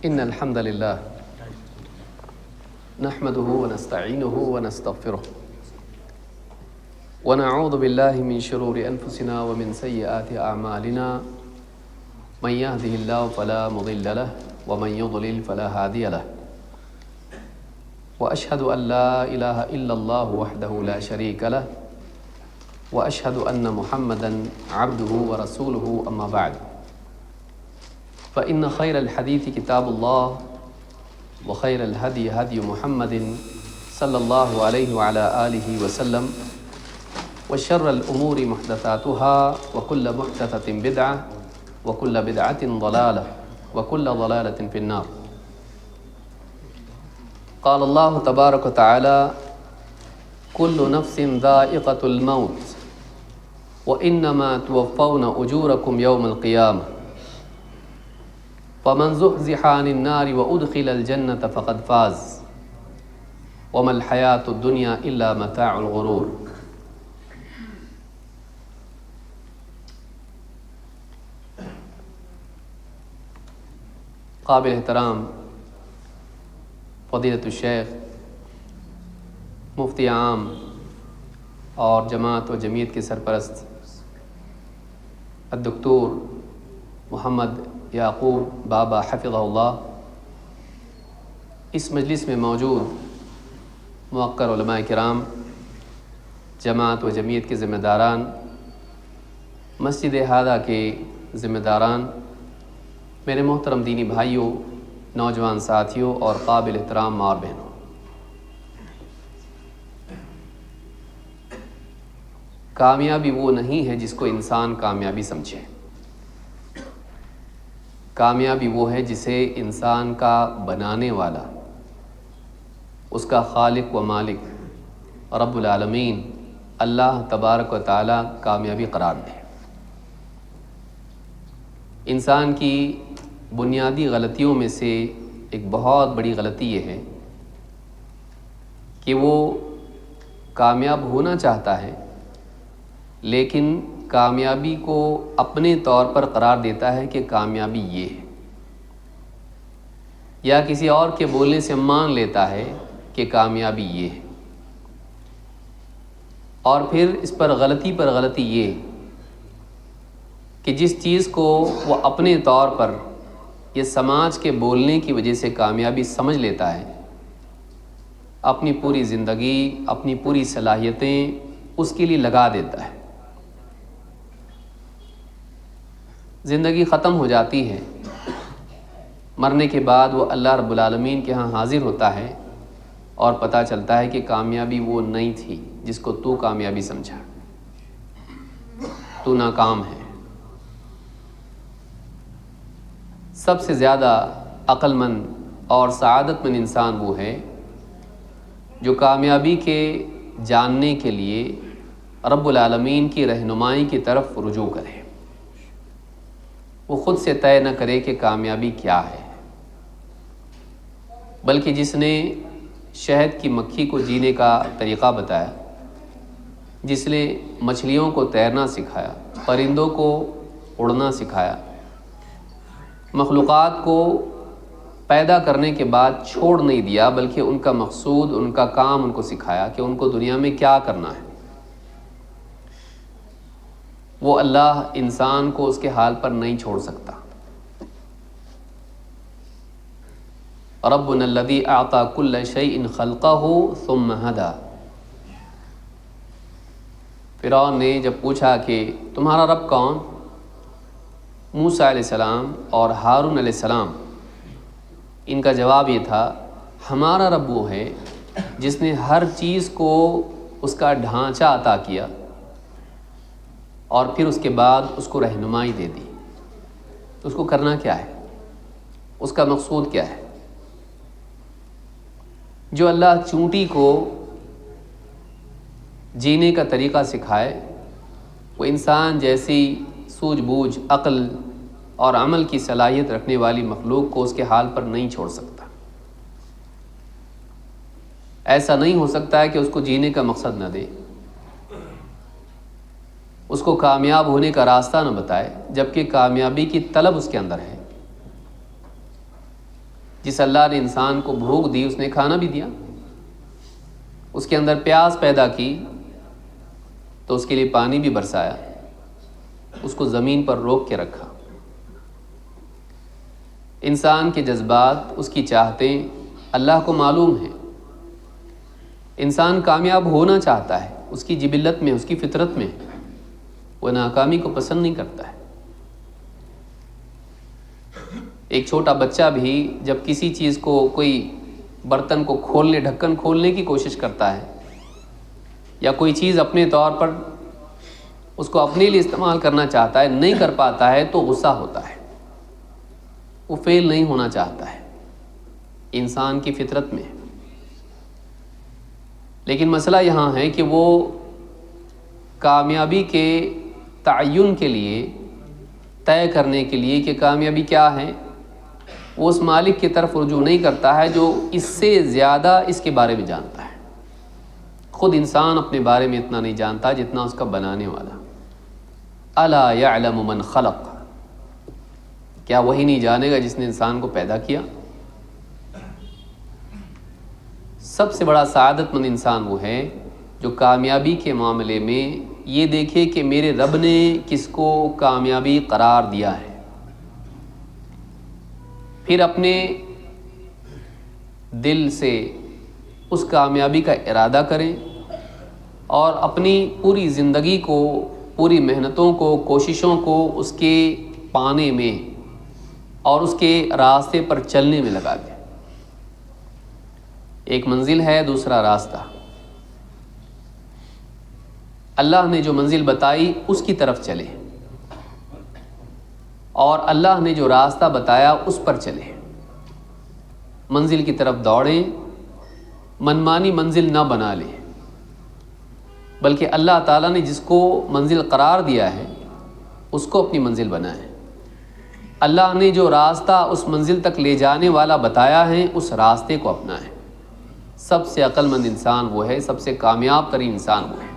ان الحمد للہ نحمده ونستعینه ونستغفره ونعوذ باللہ من شرور انفسنا ومن سیئات اعمالنا من يهده الله فلا مضل له ومن يضلل فلا هادي له واشهد ان لا اله الا الله وحده لا شريك له واشهد ان محمدا عبده ورسوله اما بعد فان خير الحديث كتاب الله وخير الهدي هدي محمد صلى الله عليه وعلى آله وسلم وشر الأمور محدثاتها وكل محدثة بدعة وكل بدعة ضلالة وكل ضلالة في النار. قال الله تبارك وتعالى كل نفس ذائقة الموت وإنما توفون أجوركم يوم القيامة فمن زحزح عن النار وأدخل الجنة فقد فاز وما الحياة الدنيا إلا متاع الغرور. قابل احترام فضیلت الشیخ مفتی عام اور جماعت و جمعیت کے سرپرست الدکتور محمد یعقوب بابا حفظہ اللہ، اس مجلس میں موجود موقر علماء کرام، جماعت و جمعیت کے ذمہ داران، مسجد ہادہ کے ذمہ داران، میرے محترم دینی بھائیوں، نوجوان ساتھیوں اور قابل احترام ماں اور بہنوں، کامیابی وہ نہیں ہے جس کو انسان کامیابی سمجھے، کامیابی وہ ہے جسے انسان کا بنانے والا، اس کا خالق و مالک رب العالمین اللہ تبارک و تعالی کامیابی قرار دے۔ انسان کی بنیادی غلطیوں میں سے ایک بہت بڑی غلطی یہ ہے کہ وہ کامیاب ہونا چاہتا ہے، لیکن کامیابی کو اپنے طور پر قرار دیتا ہے کہ کامیابی یہ ہے، یا کسی اور کے بولنے سے مان لیتا ہے کہ کامیابی یہ ہے، اور پھر اس پر غلطی یہ کہ جس چیز کو وہ اپنے طور پر یہ سماج کے بولنے کی وجہ سے کامیابی سمجھ لیتا ہے، اپنی پوری زندگی، اپنی پوری صلاحیتیں اس کے لیے لگا دیتا ہے۔ زندگی ختم ہو جاتی ہے، مرنے کے بعد وہ اللہ رب العالمین کے ہاں حاضر ہوتا ہے اور پتہ چلتا ہے کہ کامیابی وہ نہیں تھی جس کو تو کامیابی سمجھا، تو ناکام ہے۔ سب سے زیادہ عقل مند اور سعادت مند انسان وہ ہے جو کامیابی کے جاننے کے لیے رب العالمین کی رہنمائی کی طرف رجوع کرے، وہ خود سے طے نہ کرے کہ کامیابی کیا ہے، بلکہ جس نے شہد کی مکھی کو جینے کا طریقہ بتایا، جس نے مچھلیوں کو تیرنا سکھایا، پرندوں کو اڑنا سکھایا، مخلوقات کو پیدا کرنے کے بعد چھوڑ نہیں دیا، بلکہ ان کا مقصود، ان کا کام ان کو سکھایا کہ ان کو دنیا میں کیا کرنا ہے، وہ اللہ انسان کو اس کے حال پر نہیں چھوڑ سکتا۔ ربنا الذی اعطى كل شیء خلقہ ثم ہدی۔ فرعون نے جب پوچھا کہ تمہارا رب کون؟ موسیٰ علیہ السلام اور ہارون علیہ السلام، ان کا جواب یہ تھا، ہمارا رب وہ ہے جس نے ہر چیز کو اس کا ڈھانچہ عطا کیا اور پھر اس کے بعد اس کو رہنمائی دے دی، تو اس کو کرنا کیا ہے، اس کا مقصود کیا ہے۔ جو اللہ چونٹی کو جینے کا طریقہ سکھائے، وہ انسان جیسی سوجھ بوجھ، عقل اور عمل کی صلاحیت رکھنے والی مخلوق کو اس کے حال پر نہیں چھوڑ سکتا۔ ایسا نہیں ہو سکتا ہے کہ اس کو جینے کا مقصد نہ دے، اس کو کامیاب ہونے کا راستہ نہ بتائے، جبکہ کامیابی کی طلب اس کے اندر ہے۔ جس اللہ نے انسان کو بھوک دی، اس نے کھانا بھی دیا، اس کے اندر پیاس پیدا کی تو اس کے لیے پانی بھی برسایا، اس کو زمین پر روک کے رکھا۔ انسان کے جذبات، اس کی چاہتیں اللہ کو معلوم ہیں۔ انسان کامیاب ہونا چاہتا ہے، اس کی جبلت میں، اس کی فطرت میں، وہ ناکامی کو پسند نہیں کرتا ہے۔ ایک چھوٹا بچہ بھی جب کسی چیز کو، کوئی برتن کو کھولنے، ڈھکن کھولنے کی کوشش کرتا ہے، یا کوئی چیز اپنے طور پر اس کو اپنے لیے استعمال کرنا چاہتا ہے، نہیں کر پاتا ہے تو غصہ ہوتا ہے، وہ فیل نہیں ہونا چاہتا ہے، انسان کی فطرت میں۔ لیکن مسئلہ یہاں ہے کہ وہ کامیابی کے تعین کے لیے، طے کرنے کے لیے کہ کامیابی کیا ہے، وہ اس مالک کی طرف رجوع نہیں کرتا ہے جو اس سے زیادہ اس کے بارے میں جانتا ہے۔ خود انسان اپنے بارے میں اتنا نہیں جانتا جتنا اس کا بنانے والا۔ الا یعلم من خلق، کیا وہی نہیں جانے گا جس نے انسان کو پیدا کیا؟ سب سے بڑا سعادت مند انسان وہ ہے جو کامیابی کے معاملے میں یہ دیکھے کہ میرے رب نے کس کو کامیابی قرار دیا ہے، پھر اپنے دل سے اس کامیابی کا ارادہ کریں اور اپنی پوری زندگی کو، پوری محنتوں کو، کوششوں کو اس کے پانے میں اور اس کے راستے پر چلنے میں لگا دیں۔ ایک منزل ہے، دوسرا راستہ۔ اللہ نے جو منزل بتائی اس کی طرف چلے، اور اللہ نے جو راستہ بتایا اس پر چلے۔ منزل کی طرف دوڑیں، منمانی منزل نہ بنا لیں، بلکہ اللہ تعالیٰ نے جس کو منزل قرار دیا ہے اس کو اپنی منزل بنائیں۔ اللہ نے جو راستہ اس منزل تک لے جانے والا بتایا ہے اس راستے کو اپنائیں۔ سب سے عقل مند انسان وہ ہے، سب سے کامیاب ترین انسان وہ ہے۔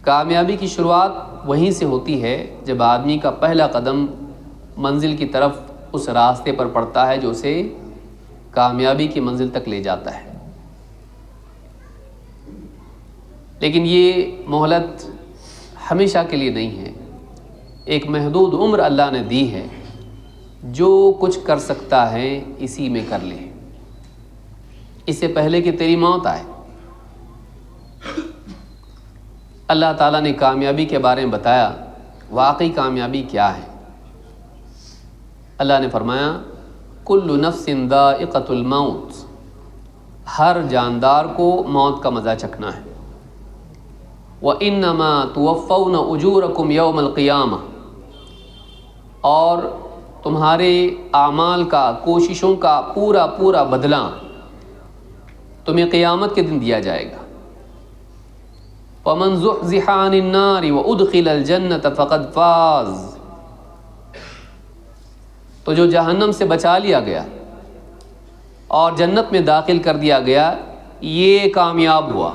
کامیابی کی شروعات وہیں سے ہوتی ہے جب آدمی کا پہلا قدم منزل کی طرف اس راستے پر پڑتا ہے جو اسے کامیابی کی منزل تک لے جاتا ہے۔ لیکن یہ مہلت ہمیشہ کے لیے نہیں ہے، ایک محدود عمر اللہ نے دی ہے، جو کچھ کر سکتا ہے اسی میں کر لے، اس سے پہلے کہ تیری موت آئے۔ اللہ تعالیٰ نے کامیابی کے بارے میں بتایا، واقعی کامیابی کیا ہے۔ اللہ نے فرمایا کل نفس ذائقۃ الموت، ہر جاندار کو موت کا مزہ چکھنا ہے۔ وَإِنَّمَا تُوَفَّوْنَ أُجُورَكُمْ يَوْمَ الْقِيَامَةِ، اور تمہارے اعمال کا، کوششوں کا پورا بدلہ تمہیں قیامت کے دن دیا جائے گا۔ وَمَنْ زُحْزِحَ عَنِ النَّارِ وَأُدْخِلَ الْجَنَّةَ فَقَدْ فَازَ، تو جو جہنم سے بچا لیا گیا اور جنت میں داخل کر دیا گیا، یہ کامیاب ہوا۔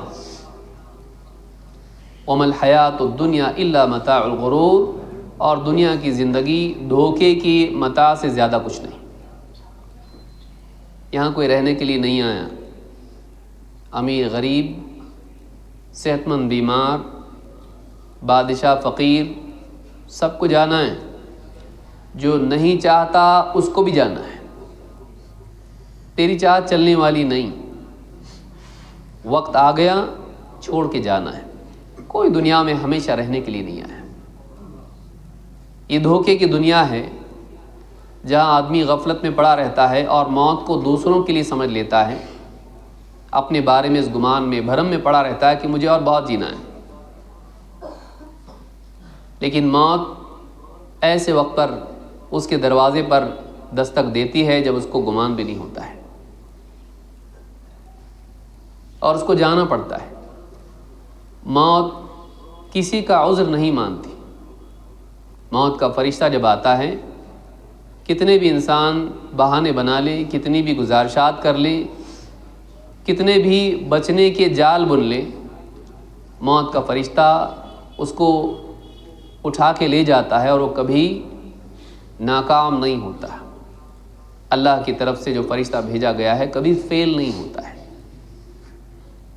وَمَا الْحَيَاةُ الدُّنْيَا إِلَّا مَتَاعُ الْغُرُورِ، اور دنیا کی زندگی دھوکے کی متاع سے زیادہ کچھ نہیں۔ یہاں کوئی رہنے کے لیے نہیں آیا، امیر غریب، صحت مند بیمار، بادشاہ فقیر، سب کو جانا ہے۔ جو نہیں چاہتا اس کو بھی جانا ہے، تیری چاہت چلنے والی نہیں، وقت آ گیا چھوڑ کے جانا ہے۔ کوئی دنیا میں ہمیشہ رہنے کے لیے نہیں آیا۔ یہ دھوکے کی دنیا ہے جہاں آدمی غفلت میں پڑا رہتا ہے اور موت کو دوسروں کے لیے سمجھ لیتا ہے، اپنے بارے میں اس گمان میں، بھرم میں پڑا رہتا ہے کہ مجھے اور بہت جینا ہے۔ لیکن موت ایسے وقت پر اس کے دروازے پر دستک دیتی ہے جب اس کو گمان بھی نہیں ہوتا ہے، اور اس کو جانا پڑتا ہے۔ موت کسی کا عذر نہیں مانتی۔ موت کا فرشتہ جب آتا ہے، کتنے بھی انسان بہانے بنا لیں، کتنی بھی گزارشات کر لیں، کتنے بھی بچنے کے جال بن لیں، موت کا فرشتہ اس کو اٹھا کے لے جاتا ہے اور وہ کبھی ناکام نہیں ہوتا. اللہ کی طرف سے جو فرشتہ بھیجا گیا ہے کبھی فیل نہیں ہوتا ہے.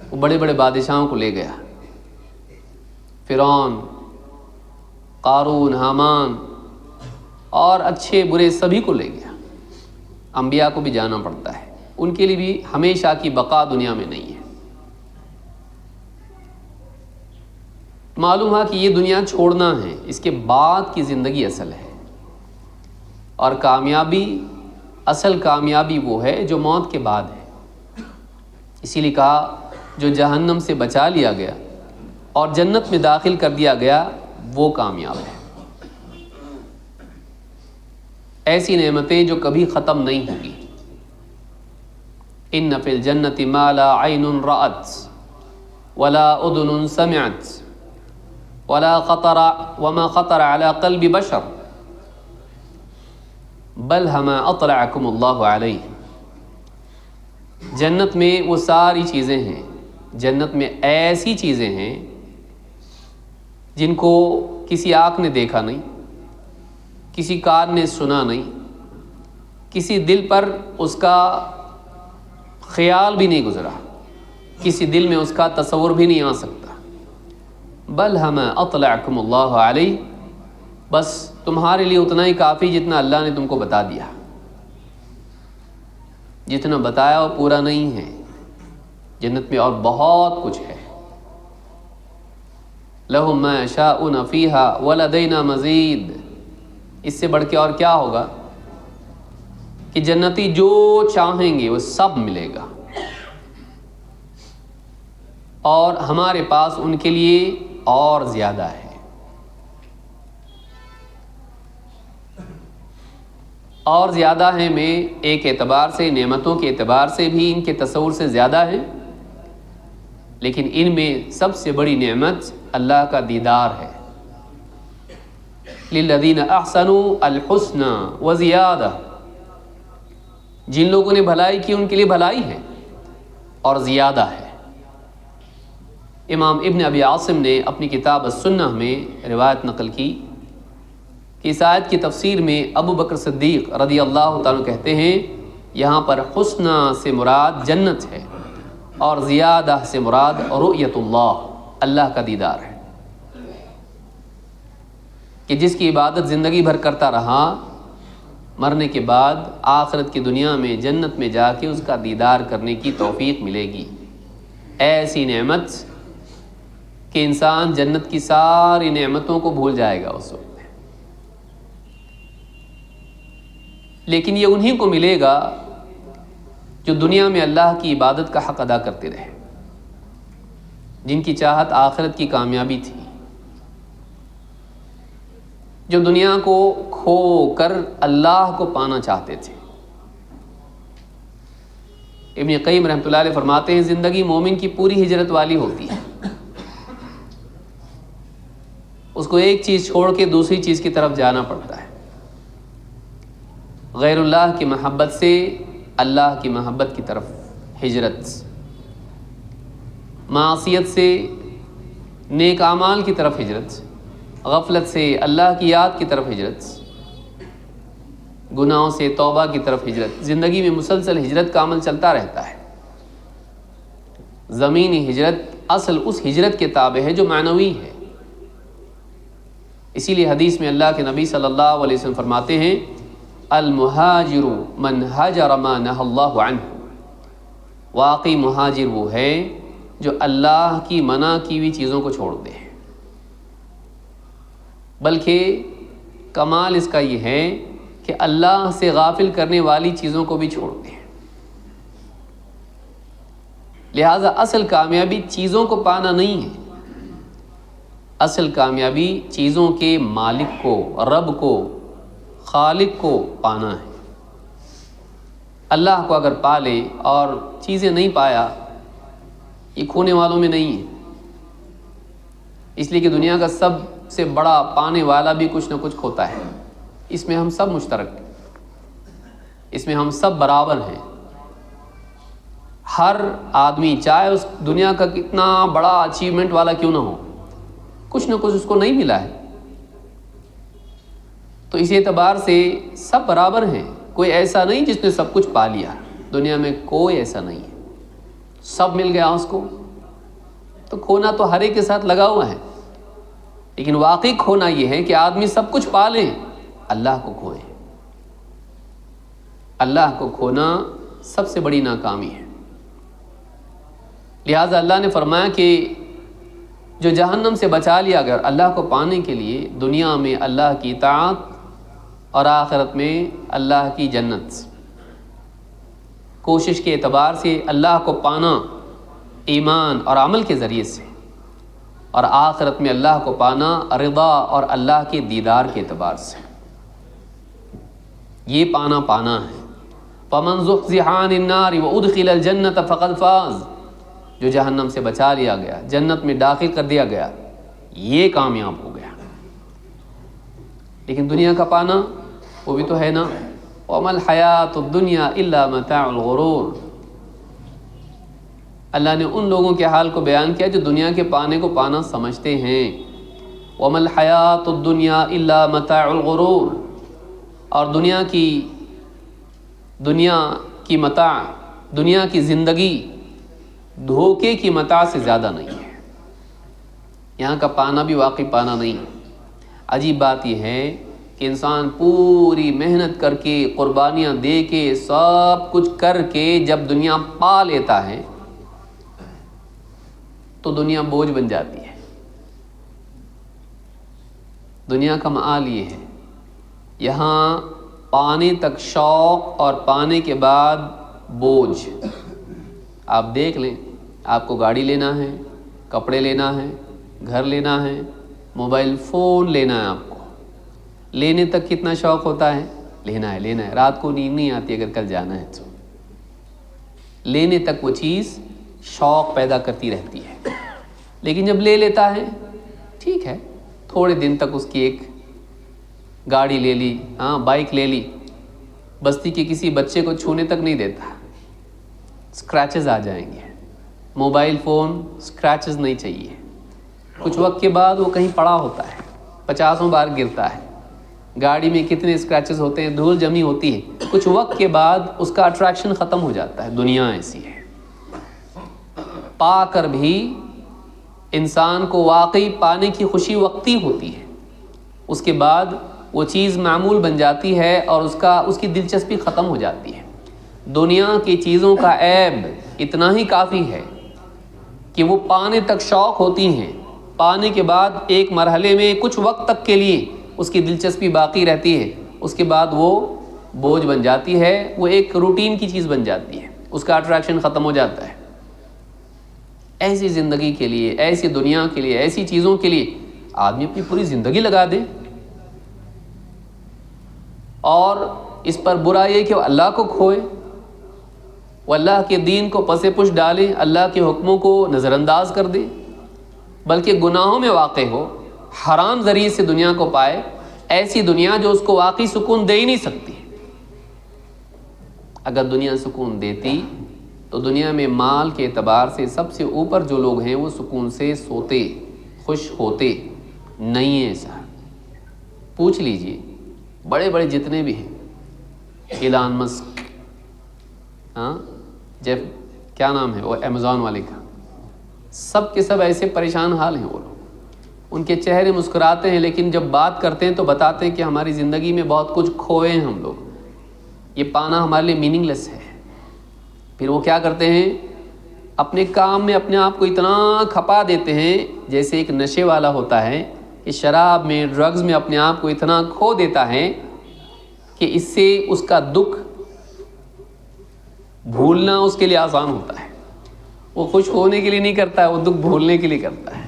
وہ بڑے بڑے بادشاہوں کو لے گیا، فرعون، قارون، حامان اور اچھے برے سبھی کو لے گیا. انبیاء کو بھی جانا پڑتا ہے، ان کے لیے بھی ہمیشہ کی بقا دنیا میں نہیں ہے. معلوم ہے کہ یہ دنیا چھوڑنا ہے، اس کے بعد کی زندگی اصل ہے. اور کامیابی، اصل کامیابی وہ ہے جو موت کے بعد ہے. اسی لیے کہا جو جہنم سے بچا لیا گیا اور جنت میں داخل کر دیا گیا وہ کامیاب ہے. ایسی نعمتیں جو کبھی ختم نہیں ہوگی. ان فی الجنت ما لا عین رأت ولا اذن سمعت وما خطر على قلب بشر بل ہما اطلعکم اللہ علیہ. جنت میں وہ ساری چیزیں ہیں، جنت میں ایسی چیزیں ہیں جن کو کسی آنکھ نے دیکھا نہیں، کسی کان نے سنا نہیں، کسی دل پر اس کا خیال بھی نہیں گزرا، کسی دل میں اس کا تصور بھی نہیں آ سکتا. بل ہم اطلعکم اللہ علیہ، بس تمہارے لیے اتنا ہی کافی جتنا اللہ نے تم کو بتا دیا. جتنا بتایا وہ پورا نہیں ہے، جنت میں اور بہت کچھ ہے. لہم ما یشاؤون فیہا ولدینا مزید. اس سے بڑھ کے اور کیا ہوگا کہ جنتی جو چاہیں گے وہ سب ملے گا، اور ہمارے پاس ان کے لیے اور زیادہ ہے. اور زیادہ ہیں میں ایک اعتبار سے، نعمتوں کے اعتبار سے بھی ان کے تصور سے زیادہ ہیں، لیکن ان میں سب سے بڑی نعمت اللہ کا دیدار ہے. للذین احسنوا الحسنى وزیادہ. جن لوگوں نے بھلائی کی ان کے لیے بھلائی ہے اور زیادہ ہے. امام ابن ابی عاصم نے اپنی کتاب السنہ میں روایت نقل کی کہ اس آیت کی تفسیر میں ابو بکر صدیق رضی اللہ تعالیٰ کہتے ہیں یہاں پر حسنہ سے مراد جنت ہے اور زیادہ سے مراد رؤیت اللہ، اللہ کا دیدار ہے. کہ جس کی عبادت زندگی بھر کرتا رہا، مرنے کے بعد آخرت کی دنیا میں جنت میں جا کے اس کا دیدار کرنے کی توفیق ملے گی. ایسی نعمت کہ انسان جنت کی ساری نعمتوں کو بھول جائے گا اس وقت. لیکن یہ انہی کو ملے گا جو دنیا میں اللہ کی عبادت کا حق ادا کرتے رہے، جن کی چاہت آخرت کی کامیابی تھی، جو دنیا کو کھو کر اللہ کو پانا چاہتے تھے. ابن قیم رحمۃ اللہ علیہ فرماتے ہیں زندگی مومن کی پوری ہجرت والی ہوتی ہے. اس کو ایک چیز چھوڑ کے دوسری چیز کی طرف جانا پڑتا ہے. غیر اللہ کی محبت سے اللہ کی محبت کی طرف ہجرت، معصیت سے نیک اعمال کی طرف ہجرت، غفلت سے اللہ کی یاد کی طرف ہجرت، گناہوں سے توبہ کی طرف ہجرت. زندگی میں مسلسل ہجرت کا عمل چلتا رہتا ہے. زمینی ہجرت اصل اس ہجرت کے تابع ہے جو معنوی ہے. اسی لیے حدیث میں اللہ کے نبی صلی اللہ علیہ وسلم فرماتے ہیں المہاجر من ہجر ما نہى اللہ عنہ. واقعی مہاجر وہ ہے جو اللہ کی منع کی ہوئی چیزوں کو چھوڑ دے. بلکہ کمال اس کا یہ ہے کہ اللہ سے غافل کرنے والی چیزوں کو بھی چھوڑ دے. لہذا اصل کامیابی چیزوں کو پانا نہیں ہے، اصل کامیابی چیزوں کے مالک کو، رب کو، خالق کو پانا ہے. اللہ کو اگر پا لے اور چیزیں نہیں پایا، یہ کھونے والوں میں نہیں ہے. اس لیے کہ دنیا کا سب سے بڑا پانے والا بھی کچھ نہ کچھ کھوتا ہے. اس میں ہم سب مشترک ہیں، اس میں ہم سب برابر ہیں. ہر آدمی چاہے اس دنیا کا کتنا بڑا اچیومنٹ والا کیوں نہ ہو، کچھ نہ کچھ اس کو نہیں ملا ہے. تو اس اعتبار سے سب برابر ہیں. کوئی ایسا نہیں جس نے سب کچھ پا لیا. دنیا میں کوئی ایسا نہیں ہے. سب مل گیا اس کو. تو کھونا تو ہر ایک کے ساتھ لگا ہوا ہے، لیکن واقعی کھونا یہ ہے کہ آدمی سب کچھ پا لیں، اللہ کو کھوئے. اللہ کو کھونا سب سے بڑی ناکامی ہے. لہٰذا اللہ نے فرمایا کہ جو جہنم سے بچا لیا گیا اللہ کو پانے کے لیے دنیا میں اللہ کی اطاعت اور آخرت میں اللہ کی جنت، کوشش کے اعتبار سے اللہ کو پانا ایمان اور عمل کے ذریعے سے، اور آخرت میں اللہ کو پانا رضا اور اللہ کے دیدار کے اعتبار سے. یہ پانا ہے. فَمَنْ زُحْزِحَ عَنِ النَّارِ وَأُدْخِلَ الْجَنَّةَ فَقَدْ فَازَ. جو جہنم سے بچا لیا گیا، جنت میں داخل کر دیا گیا، یہ کامیاب ہو گیا. لیکن دنیا کا پانا وہ بھی تو ہے نا. وَمَا الْحَيَاةُ الدُّنْيَا إِلَّا مَتَاعُ الْغُرُورِ. اللہ نے ان لوگوں کے حال کو بیان کیا جو دنیا کے پانے کو پانا سمجھتے ہیں. وَمَا الْحَيَاةُ الدُّنْيَا إِلَّا مَتَاعُ الْغُرُورِ. اور دنیا کی متاع، دنیا کی زندگی دھوکے کی متاع سے زیادہ نہیں ہے. یہاں کا پانا بھی واقعی پانا نہیں. عجیب بات یہ ہے کہ انسان پوری محنت کر کے، قربانیاں دے کے، سب کچھ کر کے جب دنیا پا لیتا ہے تو دنیا بوجھ بن جاتی ہے. دنیا کا مآل یہ ہے، یہاں پانے تک شوق اور پانے کے بعد بوجھ. آپ دیکھ لیں، آپ کو گاڑی لینا ہے، کپڑے لینا ہے، گھر لینا ہے، موبائل فون لینا ہے. آپ کو لینے تک کتنا شوق ہوتا ہے، لینا ہے. رات کو نیند نہیں آتی اگر کل جانا ہے تو. لینے تک وہ چیز شوق پیدا کرتی رہتی ہے. لیکن جب لے لیتا ہے، ٹھیک ہے، تھوڑے دن تک اس کی ایک گاڑی لے لی، بائک لے لی، بستی کے کسی بچے کو چھونے تک نہیں دیتا، اسکریچز آ جائیں گے. موبائل فون اسکریچز نہیں چاہیے. کچھ وقت کے بعد وہ کہیں پڑا ہوتا ہے، 50 بار گرتا ہے. گاڑی میں کتنے اسکریچز ہوتے ہیں، دھول جمی ہوتی ہے. کچھ وقت کے بعد اس کا اٹریکشن ختم ہو جاتا ہے. دنیا ایسی ہے. پا کر بھی انسان کو واقعی پانے کی خوشی وقتی ہوتی ہے، اس کے بعد وہ چیز معمول بن جاتی ہے اور اس کی دلچسپی ختم ہو جاتی ہے. دنیا کی چیزوں کا عیب اتنا ہی کافی ہے کہ وہ پانے تک شوق ہوتی ہیں، پانے کے بعد ایک مرحلے میں کچھ وقت تک کے لیے اس کی دلچسپی باقی رہتی ہے، اس کے بعد وہ بوجھ بن جاتی ہے، وہ ایک روٹین کی چیز بن جاتی ہے، اس کا اٹریکشن ختم ہو جاتا ہے. ایسی زندگی کے لیے، ایسی دنیا کے لیے، ایسی چیزوں کے لیے آدمی اپنی پوری زندگی لگا دے، اور اس پر برا یہ کہ وہ اللہ کو کھوئے، وہ اللہ کے دین کو پس پش ڈالے، اللہ کے حکموں کو نظر انداز کر دے، بلکہ گناہوں میں واقع ہو، حرام ذریعے سے دنیا کو پائے. ایسی دنیا جو اس کو واقعی سکون دے ہی نہیں سکتی. اگر دنیا سکون دیتی تو دنیا میں مال کے اعتبار سے سب سے اوپر جو لوگ ہیں وہ سکون سے سوتے، خوش ہوتے. نہیں ہے ایسا. پوچھ لیجئے بڑے بڑے جتنے بھی ہیں، ایلان مسک، جیف کیا نام ہے وہ امیزون والے کا، سب کے سب ایسے پریشان حال ہیں. وہ لوگ، ان کے چہرے مسکراتے ہیں، لیکن جب بات کرتے ہیں تو بتاتے ہیں کہ ہماری زندگی میں بہت کچھ کھوئے ہیں ہم لوگ، یہ پانا ہمارے لیے میننگ لیس ہے. پھر وہ کیا کرتے ہیں، اپنے کام میں اپنے آپ کو اتنا کھپا دیتے ہیں جیسے ایک نشے والا ہوتا ہے کہ شراب میں، ڈرگز میں اپنے آپ کو اتنا کھو دیتا ہے کہ اس سے اس کا دکھ بھولنا اس کے لیے آسان ہوتا ہے. وہ خوش ہونے کے لیے نہیں کرتا ہے، وہ دکھ بھولنے کے لیے کرتا ہے.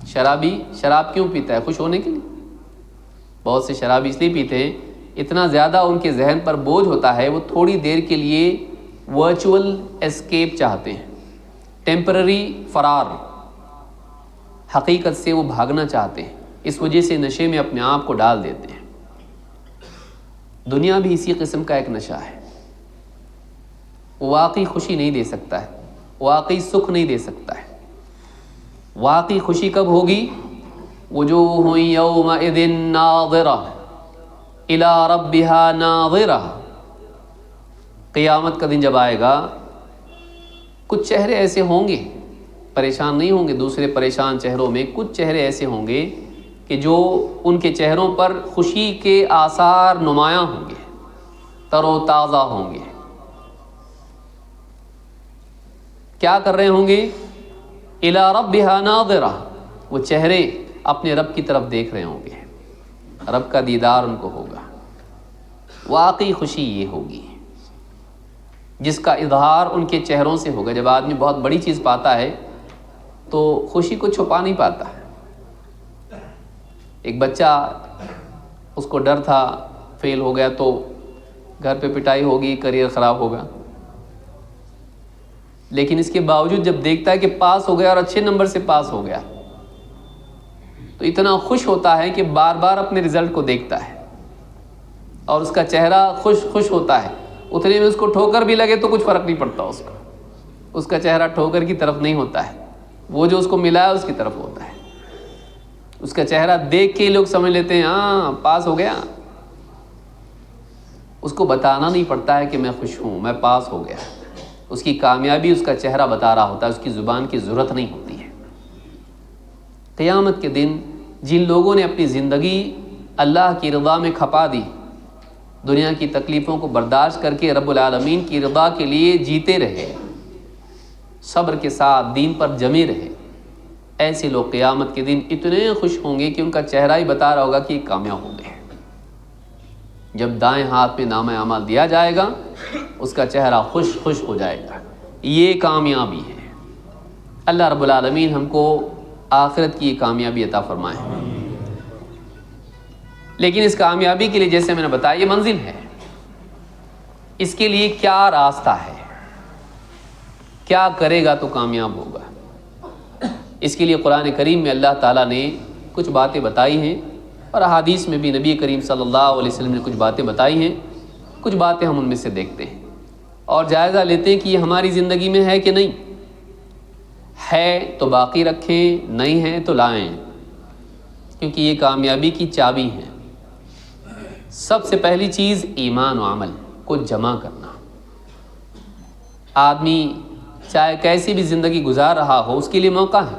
شرابی شراب کیوں پیتا ہے؟ خوش ہونے کے لیے. بہت سے شرابی اس لیے پیتے ہیں، اتنا زیادہ ان کے ذہن پر بوجھ ہوتا ہے، وہ تھوڑی دیر کے لیے ورچوئل اسکیپ چاہتے ہیں، ٹیمپرری فرار، حقیقت سے وہ بھاگنا چاہتے ہیں. اس وجہ سے نشے میں اپنے آپ کو ڈال دیتے ہیں. دنیا بھی اسی قسم کا ایک نشہ ہے. واقعی خوشی نہیں دے سکتا ہے، واقعی سکھ نہیں دے سکتا ہے، واقعی خوشی کب ہوگی؟ وجوہ یومئذ ناظرہ الی ربہا ناظرہ، قیامت کا دن جب آئے گا کچھ چہرے ایسے ہوں گے، پریشان نہیں ہوں گے دوسرے پریشان چہروں میں، کچھ چہرے ایسے ہوں گے کہ جو ان کے چہروں پر خوشی کے آثار نمایاں ہوں گے، تر و تازہ ہوں گے۔ کیا کر رہے ہوں گے؟ الی ربہا ناظرہ، وہ چہرے اپنے رب کی طرف دیکھ رہے ہوں گے، رب کا دیدار ان کو ہوگا۔ واقعی خوشی یہ ہوگی جس کا اظہار ان کے چہروں سے ہوگا۔ جب آدمی بہت بڑی چیز پاتا ہے تو خوشی کو چھپا نہیں پاتا ہے۔ ایک بچہ، اس کو ڈر تھا فیل ہو گیا تو گھر پہ پٹائی ہوگی، کریئر خراب ہوگا، لیکن اس کے باوجود جب دیکھتا ہے کہ پاس ہو گیا اور اچھے نمبر سے پاس ہو گیا تو اتنا خوش ہوتا ہے کہ بار بار اپنے رزلٹ کو دیکھتا ہے اور اس کا چہرہ خوش ہوتا ہے۔ اتنے میں اس کو ٹھوکر بھی لگے تو کچھ فرق نہیں پڑتا اس کا چہرہ ٹھوکر کی طرف نہیں ہوتا ہے، وہ جو اس کو ملا ہے اس کی طرف ہوتا ہے۔ اس کا چہرہ دیکھ کے لوگ سمجھ لیتے ہیں ہاں پاس ہو گیا، اس کو بتانا نہیں پڑتا ہے کہ میں خوش ہوں، میں پاس ہو گیا۔ اس کی کامیابی اس کا چہرہ بتا رہا ہوتا ہے، اس کی زبان کی ضرورت نہیں ہوتی ہے۔ قیامت کے دن جن لوگوں نے اپنی زندگی اللہ کی رضا میں کھپا دی، دنیا کی تکلیفوں کو برداشت کر کے رب العالمین کی رضا کے لیے جیتے رہے، صبر کے ساتھ دین پر جمے رہے، ایسے لوگ قیامت کے دن اتنے خوش ہوں گے کہ ان کا چہرہ ہی بتا رہا ہوگا کہ یہ کامیاب ہو گئے۔ جب دائیں ہاتھ میں نامہ اعمال دیا جائے گا اس کا چہرہ خوش ہو جائے گا، یہ کامیابی ہے۔ اللہ رب العالمین ہم کو آخرت کی یہ کامیابی عطا فرمائے۔ لیکن اس کامیابی کے لیے جیسے میں نے بتایا یہ منزل ہے، اس کے لیے کیا راستہ ہے، کیا کرے گا تو کامیاب ہوگا؟ اس کے لیے قرآن کریم میں اللہ تعالیٰ نے کچھ باتیں بتائی ہیں اور احادیث میں بھی نبی کریم صلی اللہ علیہ وسلم نے کچھ باتیں بتائی ہیں۔ کچھ باتیں ہم ان میں سے دیکھتے ہیں اور جائزہ لیتے ہیں کہ یہ ہماری زندگی میں ہے کہ نہیں ہے، تو باقی رکھیں، نہیں ہے تو لائیں، کیونکہ یہ کامیابی کی چابی ہے۔ سب سے پہلی چیز ایمان و عمل کو جمع کرنا۔ آدمی چاہے کیسی بھی زندگی گزار رہا ہو اس کے لیے موقع ہے،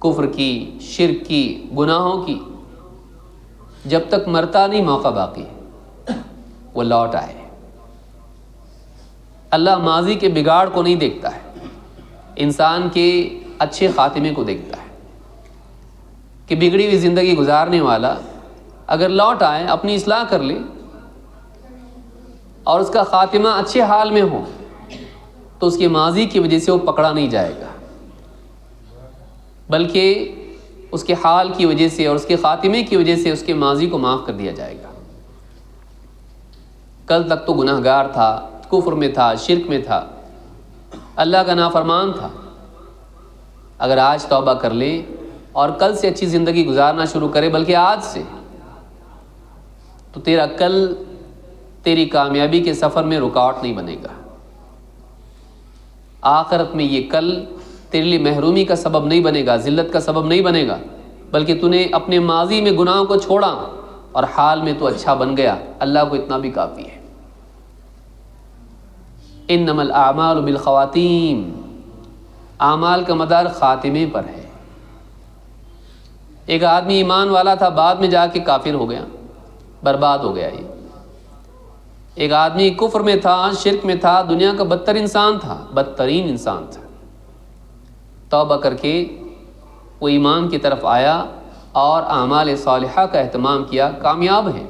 کفر کی، شرک کی، گناہوں کی، جب تک مرتا نہیں موقع باقی ہے وہ لوٹ آئے۔ اللہ ماضی کے بگاڑ کو نہیں دیکھتا ہے، انسان کے اچھے خاتمے کو دیکھتا ہے کہ بگڑی ہوئی زندگی گزارنے والا اگر لوٹ آئے، اپنی اصلاح کر لے اور اس کا خاتمہ اچھے حال میں ہو تو اس کے ماضی کی وجہ سے وہ پکڑا نہیں جائے گا، بلکہ اس کے حال کی وجہ سے اور اس کے خاتمے کی وجہ سے اس کے ماضی کو معاف کر دیا جائے گا۔ کل تک تو گناہ گار تھا، کفر میں تھا، شرک میں تھا، اللہ کا نافرمان تھا، اگر آج توبہ کر لے اور کل سے اچھی زندگی گزارنا شروع کرے، بلکہ آج سے، تو تیرا کل تیری کامیابی کے سفر میں رکاوٹ نہیں بنے گا۔ آخرت میں یہ کل تیرے لیے محرومی کا سبب نہیں بنے گا، ذلت کا سبب نہیں بنے گا، بلکہ تو نے اپنے ماضی میں گناہوں کو چھوڑا اور حال میں تو اچھا بن گیا، اللہ کو اتنا بھی کافی ہے۔ انما الاعمال بالخواتیم، اعمال کا مدار خاتمے پر ہے۔ ایک آدمی ایمان والا تھا، بعد میں جا کے کافر ہو گیا، برباد ہو گیا۔ یہ ایک آدمی کفر میں تھا، شرک میں تھا، دنیا کا بدتر انسان تھا، بدترین انسان تھا، توبہ کر کے وہ ایمان کی طرف آیا اور اعمال صالحہ کا اہتمام کیا، کامیاب ہے،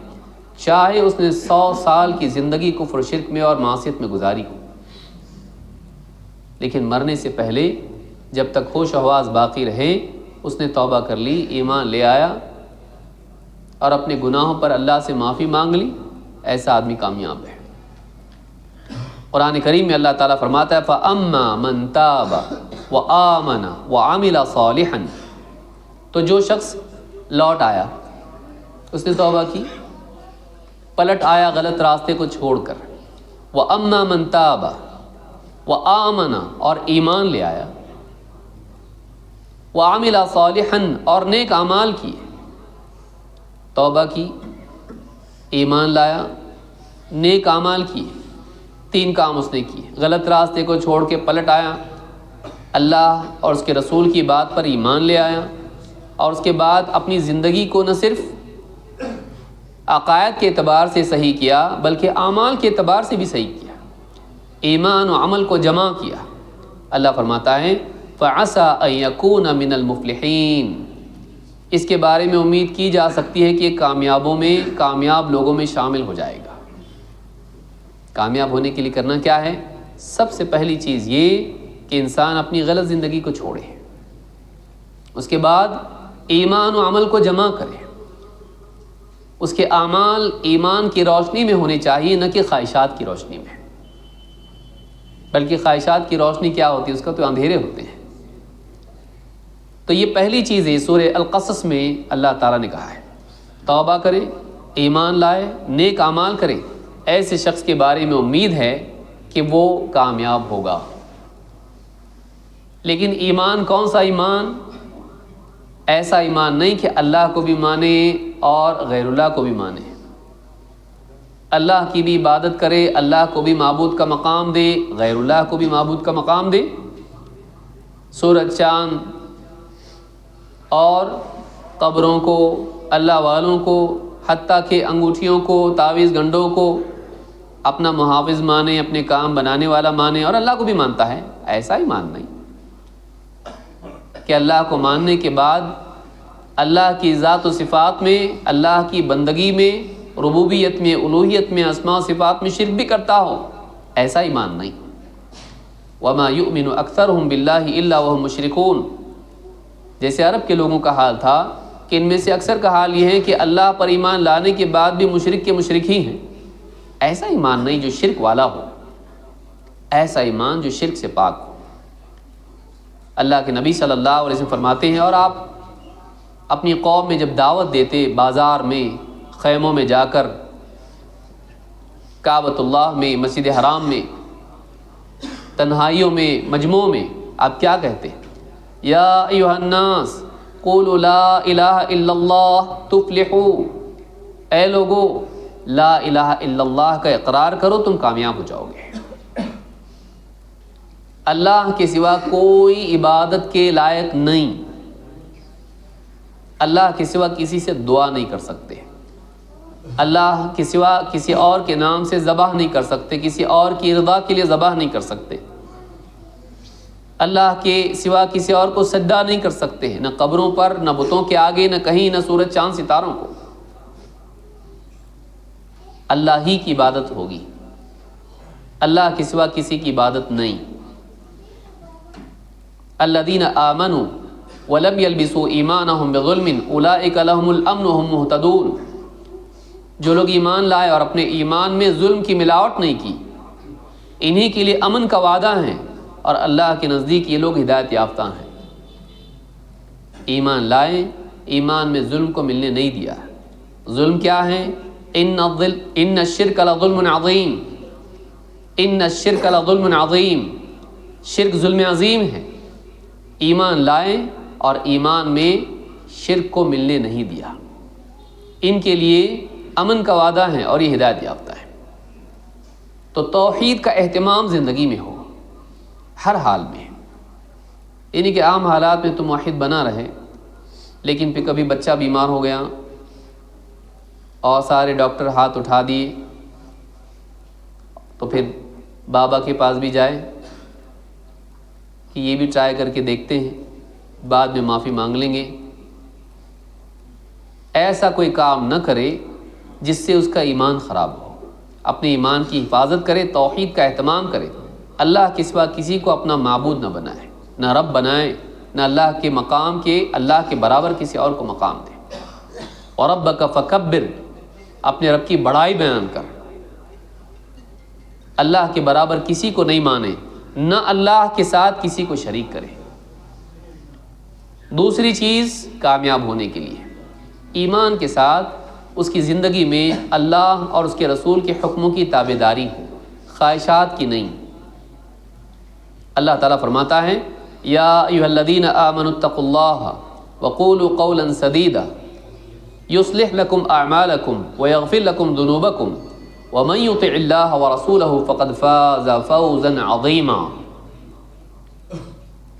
چاہے اس نے 100 سال کی زندگی کفر و شرک میں اور معصیت میں گزاری ہو، لیکن مرنے سے پہلے جب تک ہوش و حواس باقی رہے اس نے توبہ کر لی، ایمان لے آیا اور اپنے گناہوں پر اللہ سے معافی مانگ لی، ایسا آدمی کامیاب ہے۔ قرآن کریم میں اللہ تعالیٰ فرماتا ہے فَأَمَّا مَن تَابَ وَآمَنَ وَعَمِلَ صَالِحًا، تو جو شخص لوٹ آیا، اس نے توبہ کی، پلٹ آیا غلط راستے کو چھوڑ کر، وَأَمَّا مَن تَابَ وَآمَنَ، اور ایمان لے آیا، وعمل صالحا اور نیک اعمال کیے، توبہ کی، ایمان لایا، نیک اعمال کیے، 3 کام اس نے کیے، غلط راستے کو چھوڑ کے پلٹ آیا، اللہ اور اس کے رسول کی بات پر ایمان لے آیا، اور اس کے بعد اپنی زندگی کو نہ صرف عقائد کے اعتبار سے صحیح کیا بلکہ اعمال کے اعتبار سے بھی صحیح کیا، ایمان و عمل کو جمع کیا۔ اللہ فرماتا ہے فَعَسَىٰ أَن يَكُونَ مِنَ الْمُفْلِحِينَ، اس کے بارے میں امید کی جا سکتی ہے کہ کامیاب لوگوں میں شامل ہو جائے گا۔ کامیاب ہونے کے لیے کرنا کیا ہے؟ سب سے پہلی چیز یہ کہ انسان اپنی غلط زندگی کو چھوڑے، اس کے بعد ایمان و عمل کو جمع کرے، اس کے اعمال ایمان کی روشنی میں ہونے چاہیے، نہ کہ خواہشات کی روشنی میں، بلکہ خواہشات کی روشنی کیا ہوتی ہے؟ اس کا تو اندھیرے ہوتے ہیں۔ تو یہ پہلی چیز ہے سورہ القصص میں اللہ تعالیٰ نے کہا ہے توبہ کرے، ایمان لائے، نیک اعمال کرے، ایسے شخص کے بارے میں امید ہے کہ وہ کامیاب ہوگا۔ لیکن ایمان کون سا ایمان؟ ایسا ایمان نہیں کہ اللہ کو بھی مانے اور غیر اللہ کو بھی مانے، اللہ کی بھی عبادت کرے، اللہ کو بھی معبود کا مقام دے، غیر اللہ کو بھی معبود کا مقام دے، سورج چاند اور قبروں کو، اللہ والوں کو، حتیٰ کہ انگوٹھیوں کو، تعویذ گنڈوں کو اپنا محافظ مانے، اپنے کام بنانے والا مانے، اور اللہ کو بھی مانتا ہے۔ ایسا ایمان نہیں کہ اللہ کو ماننے کے بعد اللہ کی ذات و صفات میں، اللہ کی بندگی میں، ربوبیت میں، الوہیت میں، اسماء و صفات میں شرک بھی کرتا ہو، ایسا ایمان نہیں۔ وَمَا يُؤْمِنُ أَكْثَرُهُمْ بِاللَّهِ إِلَّا وَهُمْ مُشْرِكُونَ، جیسے عرب کے لوگوں کا حال تھا کہ ان میں سے اکثر کا حال یہ ہے کہ اللہ پر ایمان لانے کے بعد بھی مشرک کے مشرک ہی ہیں۔ ایسا ایمان نہیں جو شرک والا ہو، ایسا ایمان جو شرک سے پاک ہو۔ اللہ کے نبی صلی اللہ علیہ وسلم فرماتے ہیں، اور آپ اپنی قوم میں جب دعوت دیتے، بازار میں، خیموں میں جا کر، کعبۃ اللہ میں، مسجد حرام میں، تنہائیوں میں، مجمعوں میں، آپ کیا کہتے ہیں؟ یا ایھا الناس قولوا لا الہ الا اللہ تفلحوا، اے لوگو لا الہ الا اللہ کا اقرار کرو، تم کامیاب ہو جاؤ گے۔ اللہ کے سوا کوئی عبادت کے لائق نہیں، اللہ کے سوا کسی سے دعا نہیں کر سکتے، اللہ کے سوا کسی اور کے نام سے ذبح نہیں کر سکتے، کسی اور کی رضا کے لیے ذبح نہیں کر سکتے، اللہ کے سوا کسی اور کو سجدہ نہیں کر سکتے، نہ قبروں پر، نہ بتوں کے آگے، نہ کہیں، نہ سورج چاند ستاروں کو۔ اللہ ہی کی عبادت ہوگی، اللہ کے سوا کسی کی عبادت نہیں۔ الذین آمنوا ولم یلبسوا ایمانہم بظلم اولئک لہم الامن وہم مہتدون، جو لوگ ایمان لائے اور اپنے ایمان میں ظلم کی ملاوٹ نہیں کی، انہی کے لیے امن کا وعدہ ہے، اور اللہ کے نزدیک یہ لوگ ہدایت یافتہ ہیں۔ ایمان لائے، ایمان میں ظلم کو ملنے نہیں دیا۔ ظلم کیا ہے؟ ان الشرک لظلم عظیم، ان الشرک لظلم عظیم، شرک ظلم عظیم ہے۔ ایمان لائے اور ایمان میں شرک کو ملنے نہیں دیا، ان کے لیے امن کا وعدہ ہے اور یہ ہدایت یافتہ ہے۔ تو توحید کا اہتمام زندگی میں ہو، ہر حال میں، یعنی کہ عام حالات میں تو موحد بنا رہے، لیکن پھر کبھی بچہ بیمار ہو گیا اور سارے ڈاکٹر ہاتھ اٹھا دیے، تو پھر بابا کے پاس بھی جائے کہ یہ بھی ٹرائی کر کے دیکھتے ہیں، بعد میں معافی مانگ لیں گے۔ ایسا کوئی کام نہ کرے جس سے اس کا ایمان خراب ہو، اپنے ایمان کی حفاظت کرے، توحید کا اہتمام کرے، اللہ کے سوا کسی کو اپنا معبود نہ بنائے، نہ رب بنائے، نہ اللہ کے مقام کے، اللہ کے برابر کسی اور کو مقام دے۔ وَرَبَّكَ فَكَبِّرْ، اپنے رب کی بڑائی بیان کر، اللہ کے برابر کسی کو نہیں مانے، نہ اللہ کے ساتھ کسی کو شریک کرے۔ دوسری چیز کامیاب ہونے کے لیے ایمان کے ساتھ اس کی زندگی میں اللہ اور اس کے رسول کے حکموں کی تابعداری ہو، خواہشات کی نہیں۔ اللہ تعالیٰ فرماتا ہے یا ایھا الذین آمنوا اتقوا اللہ وقولوا قولا سدیدا یصلح لکم اعمالکم ویغفر لکم ذنوبکم ومن یطع اللہ ورسولہ فقد فاز فوزا عظیما۔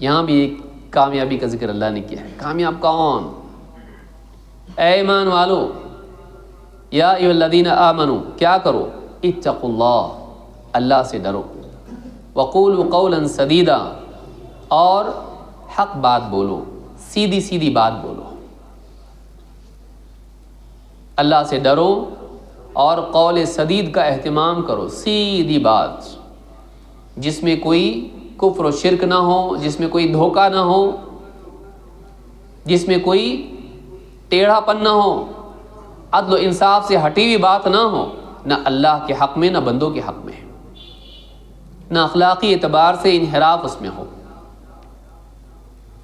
یہاں بھی ایک کامیابی کا ذکر اللہ نے کیا ہے۔ کامیاب کون؟ اے ایمان والو، یا ایھا الذین آمنوا، کیا کرو؟ اتقوا اللہ، اللہ سے ڈرو، وقولوا قولا سدیدا، اور حق بات بولو، سیدھی سیدھی بات بولو۔ اللہ سے ڈرو اور قول سدید کا اہتمام کرو، سیدھی بات جس میں کوئی کفر و شرک نہ ہو، جس میں کوئی دھوکہ نہ ہو، جس میں کوئی ٹیڑھا پن نہ ہو، عدل و انصاف سے ہٹی ہوئی بات نہ ہو، نہ اللہ کے حق میں نہ بندوں کے حق میں، نہ اخلاقی اعتبار سے انحراف اس میں ہو۔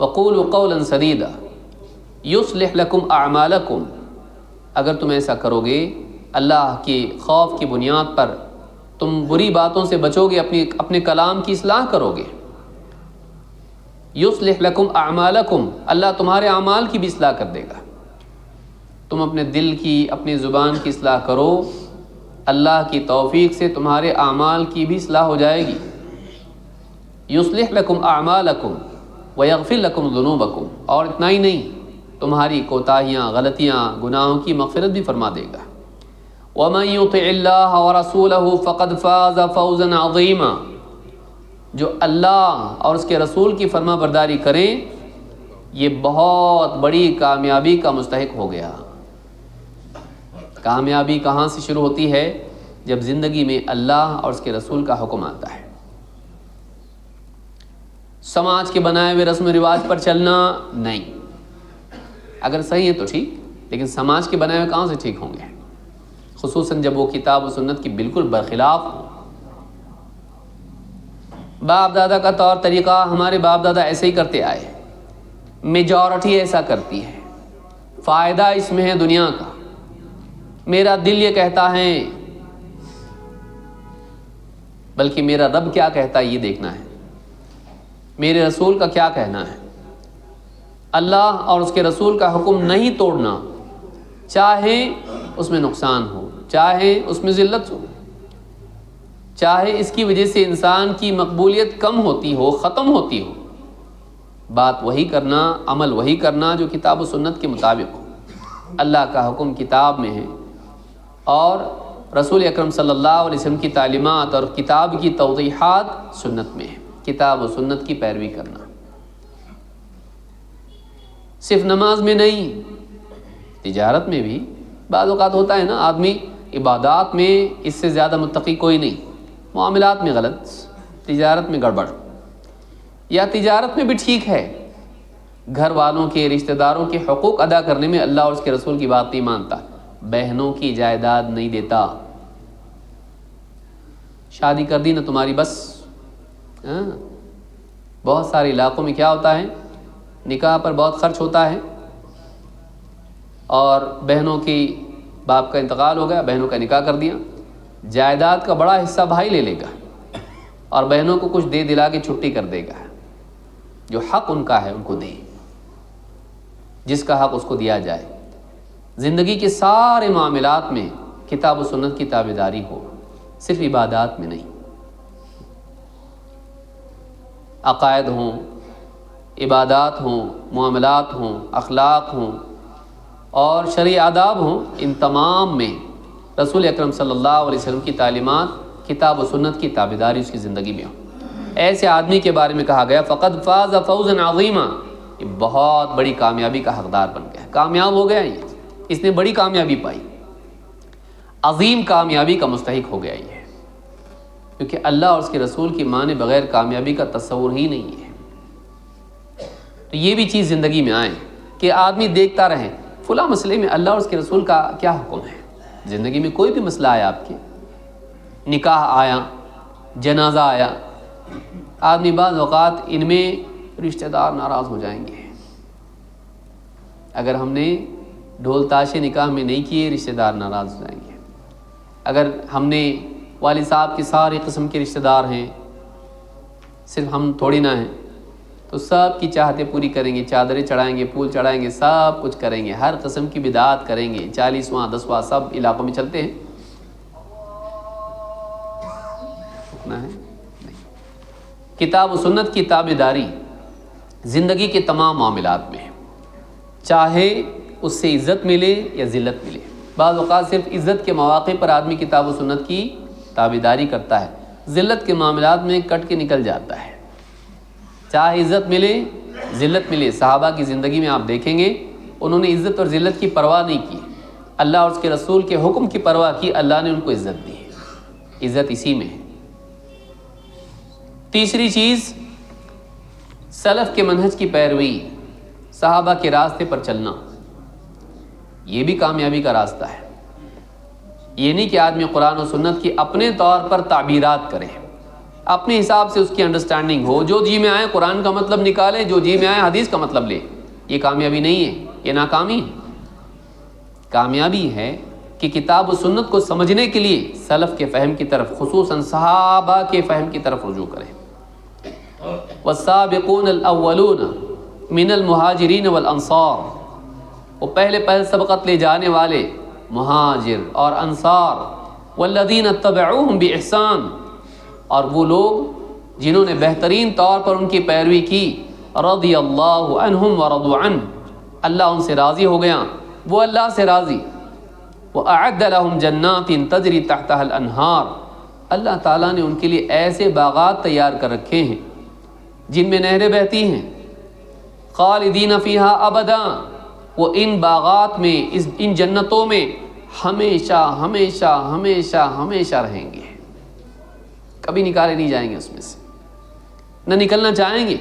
وقولوا قولا سدیدا یصلح لکم اعمالکم، اگر تم ایسا کرو گے اللہ کے خوف کی بنیاد پر تم بری باتوں سے بچو گے، اپنے کلام کی اصلاح کرو گے۔ یصلح لکم اعمالکم، اللہ تمہارے اعمال کی بھی اصلاح کر دے گا۔ تم اپنے دل کی، اپنی زبان کی اصلاح کرو، اللہ کی توفیق سے تمہارے اعمال کی بھی اصلاح ہو جائے گی۔ یصلح لکم اعمالکم ویغفر لکم ذنوبکم، اور اتنا ہی نہیں، تمہاری کوتاہیاں، غلطیاں، گناہوں کی مغفرت بھی فرما دے گا۔ وَمَن يُطِعِ اللَّهَ وَرَسُولَهُ فَقَدْ فَازَ فَوْزًا عَظِيمًا، جو اللہ اور اس کے رسول کی فرما برداری کریں یہ بہت بڑی کامیابی کا مستحق ہو گیا۔ کامیابی کہاں سے شروع ہوتی ہے؟ جب زندگی میں اللہ اور اس کے رسول کا حکم آتا ہے۔ سماج کے بنائے ہوئے رسم و رواج پر چلنا نہیں، اگر صحیح ہے تو ٹھیک، لیکن سماج کے بنائے ہوئے کہاں سے ٹھیک ہوں گے، خصوصاً جب وہ کتاب و سنت کی بالکل برخلاف ہو۔ باپ دادا کا طور طریقہ، ہمارے باپ دادا ایسے ہی کرتے آئے، میجورٹی ایسا کرتی ہے، فائدہ اس میں ہے دنیا کا، میرا دل یہ کہتا ہے، بلکہ میرا رب کیا کہتا ہے یہ دیکھنا ہے، میرے رسول کا کیا کہنا ہے۔ اللہ اور اس کے رسول کا حکم نہیں توڑنا، چاہے اس میں نقصان ہو، چاہے اس میں ذلت ہو، چاہے اس کی وجہ سے انسان کی مقبولیت کم ہوتی ہو، ختم ہوتی ہو، بات وہی کرنا، عمل وہی کرنا جو کتاب و سنت کے مطابق ہو۔ اللہ کا حکم کتاب میں ہے اور رسول اکرم صلی اللہ علیہ وسلم کی تعلیمات اور کتاب کی توضیحات سنت میں ہے، کتاب و سنت کی پیروی کرنا۔ صرف نماز میں نہیں، تجارت میں بھی بعض اوقات ہوتا ہے نا، آدمی عبادات میں اس سے زیادہ متقی کوئی نہیں، معاملات میں غلط، تجارت میں گڑبڑ، یا تجارت میں بھی ٹھیک ہے، گھر والوں کے، رشتہ داروں کے حقوق ادا کرنے میں اللہ اور اس کے رسول کی بات نہیں مانتا، بہنوں کی جائیداد نہیں دیتا، شادی کر دی نہ تمہاری بس۔ بہت سارے علاقوں میں کیا ہوتا ہے، نکاح پر بہت خرچ ہوتا ہے، اور بہنوں کی، باپ کا انتقال ہو گیا، بہنوں کا نکاح کر دیا، جائیداد کا بڑا حصہ بھائی لے لے گا اور بہنوں کو کچھ دے دلا کے چھٹی کر دے گا۔ جو حق ان کا ہے ان کو دے، جس کا حق اس کو دیا جائے۔ زندگی کے سارے معاملات میں کتاب و سنت کی تابعداری ہو، صرف عبادات میں نہیں، عقائد ہوں، عبادات ہوں، معاملات ہوں، اخلاق ہوں اور شرعی آداب ہوں، ان تمام میں رسول اکرم صلی اللہ علیہ وسلم کی تعلیمات، کتاب و سنت کی تابعداری اس کی زندگی میں ہو۔ ایسے آدمی کے بارے میں کہا گیا فقد فاز فوزا عظیما، یہ بہت بڑی کامیابی کا حقدار بن گیا، کامیاب ہو گیا، یہ اس نے بڑی کامیابی پائی، عظیم کامیابی کا مستحق ہو گیا یہ، کیونکہ اللہ اور اس کے رسول کی مانے بغیر کامیابی کا تصور ہی نہیں ہے۔ تو یہ بھی چیز زندگی میں آئے کہ آدمی دیکھتا رہے فلاں مسئلے میں اللہ اور اس کے رسول کا کیا حکم ہے۔ زندگی میں کوئی بھی مسئلہ آیا، آپ کے نکاح آیا، جنازہ آیا، آدمی بعض اوقات ان میں رشتہ دار ناراض ہو جائیں گے، اگر ہم نے ڈھول تاشے نکاح میں نہیں کیے رشتہ دار ناراض ہو جائیں گے، اگر ہم نے والد صاحب کے سارے قسم کے رشتہ دار ہیں، صرف ہم تھوڑی نہ ہیں، تو سب کی چاہتیں پوری کریں گے، چادریں چڑھائیں گے، پھول چڑھائیں گے، سب کچھ کریں گے، ہر قسم کی بدعات کریں گے، 40واں 10واں سب علاقوں میں چلتے ہیں۔ رکنا ہے نہیں۔ کتاب و سنت کی تابعداری زندگی کے تمام معاملات میں، چاہے اس سے عزت ملے یا ذلت ملے۔ بعض اوقات صرف عزت کے مواقع پر آدمی کتاب و سنت کی تابعداری کرتا ہے، ذلت کے معاملات میں کٹ کے نکل جاتا ہے۔ چاہے عزت ملے ذلت ملے، صحابہ کی زندگی میں آپ دیکھیں گے انہوں نے عزت اور ذلت کی پرواہ نہیں کی، اللہ اور اس کے رسول کے حکم کی پرواہ کی، اللہ نے ان کو عزت دی ہے، عزت اسی میں ہے۔ تیسری چیز سلف کے منہج کی پیروی، صحابہ کے راستے پر چلنا، یہ بھی کامیابی کا راستہ ہے۔ یہ نہیں کہ آدمی قرآن و سنت کی اپنے طور پر تعبیرات کرے، اپنے حساب سے اس کی انڈرسٹینڈنگ ہو، جو جی میں آئے قرآن کا مطلب نکالے، جو جی میں آئے حدیث کا مطلب لے، یہ کامیابی نہیں ہے، یہ ناکامی ہے۔ کامیابی ہے کہ کتاب و سنت کو سمجھنے کے لیے سلف کے فہم کی طرف، خصوصاً صحابہ کے فہم کی طرف رجوع کریں۔ والسابقون الاولون من المہاجرین والانصار، وہ پہلے سبقت لے جانے والے مہاجر اور انصار، والذین اتبعوہم باحسان، اور وہ لوگ جنہوں نے بہترین طور پر ان کی پیروی کی، رضی اللہ عنہم ورضوا عنہ، اللہ ان سے راضی ہو گیا، وہ اللہ سے راضی، وأعد لهم جنات تجری تحتها الانہار، اللہ تعالیٰ نے ان کے لیے ایسے باغات تیار کر رکھے ہیں جن میں نہریں بہتی ہیں، خالدین فیہا ابدا، وہ ان باغات میں، ان جنتوں میں ہمیشہ ہمیشہ ہمیشہ ہمیشہ رہیں گے، کبھی نکالے نہیں جائیں گے اس میں سے، نہ نکلنا چاہیں گے،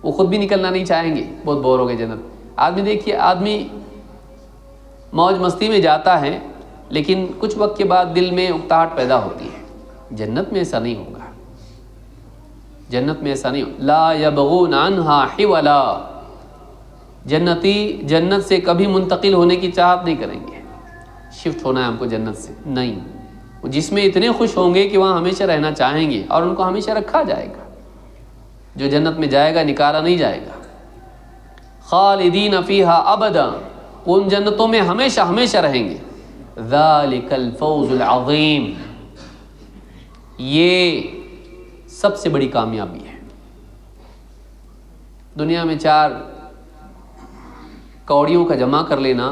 وہ خود بھی نکلنا نہیں چاہیں گے، بہت بور ہو گئے جنت۔ آدمی دیکھیے، آدمی موج مستی میں جاتا ہے لیکن کچھ وقت کے بعد دل میں اکتاہٹ پیدا ہوتی ہے، جنت میں ایسا نہیں ہوگا، جنت میں ایسا نہیں ہوگا، لا یبغون عنہا حولا، جنتی جنت سے کبھی منتقل ہونے کی چاہت نہیں کریں گے، شفٹ ہونا ہے ہم کو جنت سے، نہیں، وہ جس میں اتنے خوش ہوں گے کہ وہاں ہمیشہ رہنا چاہیں گے، اور ان کو ہمیشہ رکھا جائے گا، جو جنت میں جائے گا نکالا نہیں جائے گا، خالدین فیہا ابدا، وہ ان جنتوں میں ہمیشہ ہمیشہ رہیں گے، ذالک الفوز العظیم، یہ سب سے بڑی کامیابی ہے۔ دنیا میں 4 کوڑیوں کا جمع کر لینا،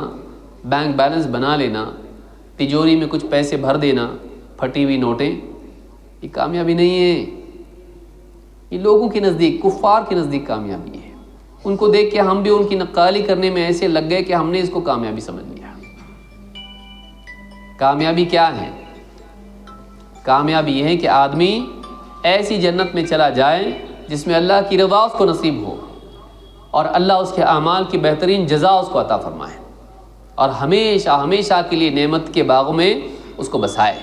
بینک بیلنس بنا لینا، تجوری میں کچھ پیسے بھر دینا، پھٹی ہوئی نوٹیں، یہ کامیابی نہیں ہے، یہ لوگوں کے نزدیک، کفار کے نزدیک کامیابی ہے۔ ان کو دیکھ کے ہم بھی ان کی نقالی کرنے میں ایسے لگ گئے کہ ہم نے اس کو کامیابی سمجھ لیا۔ کامیابی کیا ہے؟ کامیابی یہ ہے کہ آدمی ایسی جنت میں چلا جائے جس میں اللہ کی رضا اس کو نصیب ہو، اور اللہ اس کے اعمال کی بہترین جزا اس کو عطا فرمائے، اور ہمیشہ ہمیشہ کے لیے نعمت کے باغوں میں اس کو بسائے۔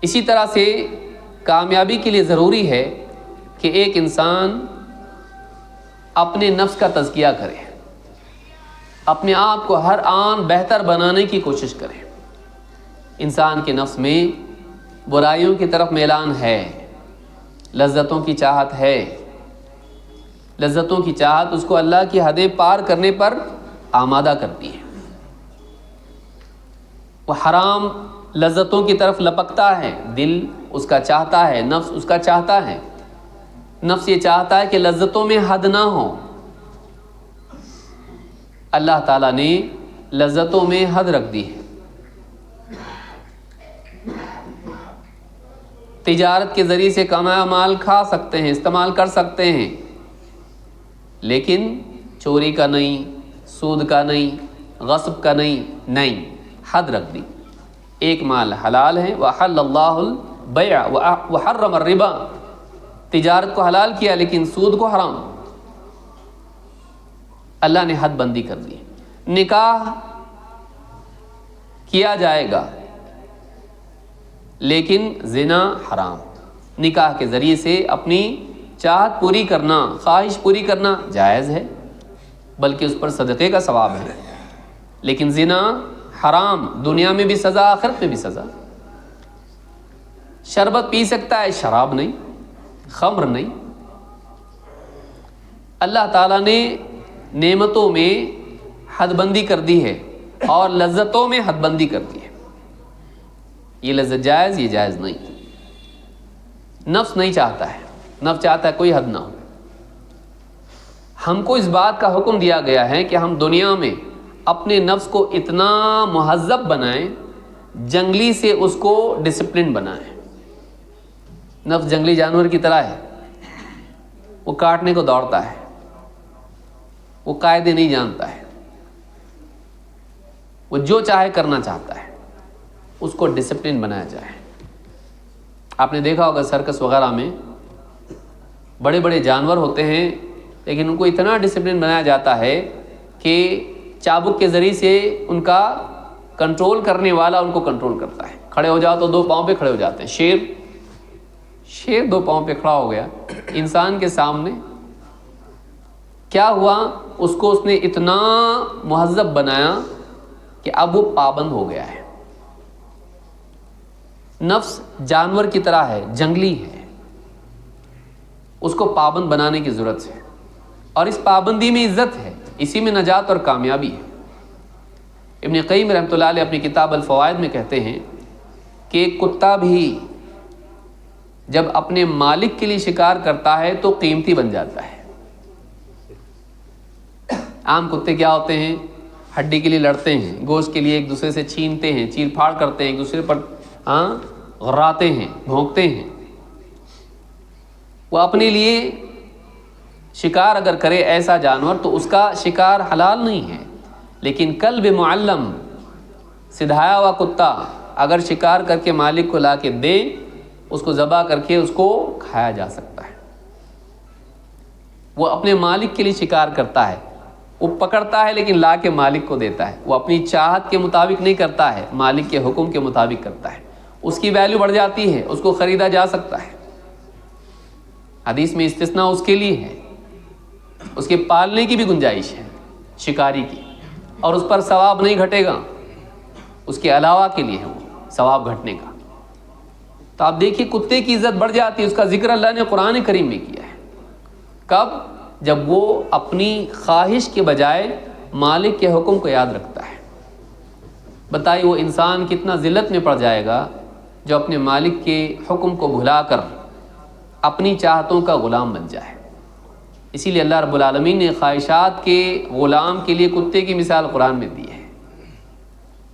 اسی طرح سے کامیابی کے لیے ضروری ہے کہ ایک انسان اپنے نفس کا تزکیہ کرے، اپنے آپ کو ہر آن بہتر بنانے کی کوشش کرے۔ انسان کے نفس میں برائیوں کی طرف میلان ہے، لذتوں کی چاہت ہے، لذتوں کی چاہت اس کو اللہ کی حدیں پار کرنے پر آمادہ کرتی ہے، وہ حرام لذتوں کی طرف لپکتا ہے، دل اس کا چاہتا ہے، نفس اس کا چاہتا ہے، نفس یہ چاہتا ہے کہ لذتوں میں حد نہ ہو۔ اللہ تعالیٰ نے لذتوں میں حد رکھ دی ہے۔ تجارت کے ذریعے سے کمایا مال کھا سکتے ہیں، استعمال کر سکتے ہیں، لیکن چوری کا نہیں، سود کا نہیں، غصب کا نہیں، حد رکھ دی۔ ایک مال حلال ہے، وَأَحَلَّ اللَّهُ الْبَيْعَ وَحَرَّمَ الرِّبَا، تجارت کو حلال کیا لیکن سود کو حرام، اللہ نے حد بندی کر دی۔ نکاح کیا جائے گا لیکن زنا حرام، نکاح کے ذریعے سے اپنی چاہت پوری کرنا، خواہش پوری کرنا جائز ہے، بلکہ اس پر صدقے کا ثواب ہے، لیکن زنا حرام، دنیا میں بھی سزا، آخرت میں بھی سزا۔ شربت پی سکتا ہے، شراب نہیں، خمر نہیں، اللہ تعالیٰ نے نعمتوں میں حد بندی کر دی ہے اور لذتوں میں حد بندی کر دی ہے. یہ لذت جائز، یہ جائز نہیں. نفس نہیں چاہتا ہے، نفس چاہتا ہے کوئی حد نہ ہو. ہم کو اس بات کا حکم دیا گیا ہے کہ ہم دنیا میں اپنے نفس کو اتنا مہذب بنائیں، جنگلی سے اس کو ڈسپلن بنائیں. نفس جنگلی جانور کی طرح ہے، وہ کاٹنے کو دوڑتا ہے، وہ قاعدے نہیں جانتا ہے، وہ جو چاہے کرنا چاہتا ہے. اس کو ڈسپلن بنایا جائے. آپ نے دیکھا ہوگا سرکس وغیرہ میں بڑے بڑے جانور ہوتے ہیں، لیکن ان کو اتنا ڈسپلن بنایا جاتا ہے کہ چابک کے ذریعے سے ان کا کنٹرول کرنے والا ان کو کنٹرول کرتا ہے. کھڑے ہو جاؤ تو 2 پاؤں پہ کھڑے ہو جاتے ہیں. شیر 2 پاؤں پہ کھڑا ہو گیا انسان کے سامنے. کیا ہوا؟ اس کو اس نے اتنا مہذب بنایا کہ اب وہ پابند ہو گیا ہے. نفس جانور کی طرح ہے، جنگلی ہے، اس کو پابند بنانے کی ضرورت ہے. اور اس پابندی میں عزت ہے، اسی میں نجات اور کامیابی ہے. ابن قیم رحمۃ اللہ علیہ اپنی کتاب الفوائد میں کہتے ہیں کہ کتا بھی جب اپنے مالک کے لیے شکار کرتا ہے تو قیمتی بن جاتا ہے. عام کتے کیا ہوتے ہیں؟ ہڈی کے لیے لڑتے ہیں، گوشت کے لیے ایک دوسرے سے چھینتے ہیں، چیر پھاڑ کرتے ہیں، ایک دوسرے پر غراتے ہیں، بھونکتے ہیں. وہ اپنے لیے شکار اگر کرے ایسا جانور تو اس کا شکار حلال نہیں ہے. لیکن کلب معلم، سدھایا ہوا کتا اگر شکار کر کے مالک کو لا کے دے، اس کو ذبح کر کے اس کو کھایا جا سکتا ہے. وہ اپنے مالک کے لیے شکار کرتا ہے، وہ پکڑتا ہے لیکن لا کے مالک کو دیتا ہے. وہ اپنی چاہت کے مطابق نہیں کرتا ہے، مالک کے حکم کے مطابق کرتا ہے. اس کی ویلیو بڑھ جاتی ہے، اس کو خریدا جا سکتا ہے. حدیث میں استثناء اس کے لیے ہے، اس کے پالنے کی بھی گنجائش ہے شکاری کی، اور اس پر ثواب نہیں گھٹے گا. اس کے علاوہ کے لیے ہے وہ ثواب گھٹنے کا. تو آپ دیکھیے کتے کی عزت بڑھ جاتی ہے. اس کا ذکر اللہ نے قرآن کریم میں کیا ہے. کب؟ جب وہ اپنی خواہش کے بجائے مالک کے حکم کو یاد رکھتا ہے. بتائیے وہ انسان کتنا ذلت میں پڑ جائے گا جو اپنے مالک کے حکم کو بھلا کر اپنی چاہتوں کا غلام بن جائے. اسی لیے اللہ رب العالمین نے خواہشات کے غلام کے لیے کتے کی مثال قرآن میں دی ہے.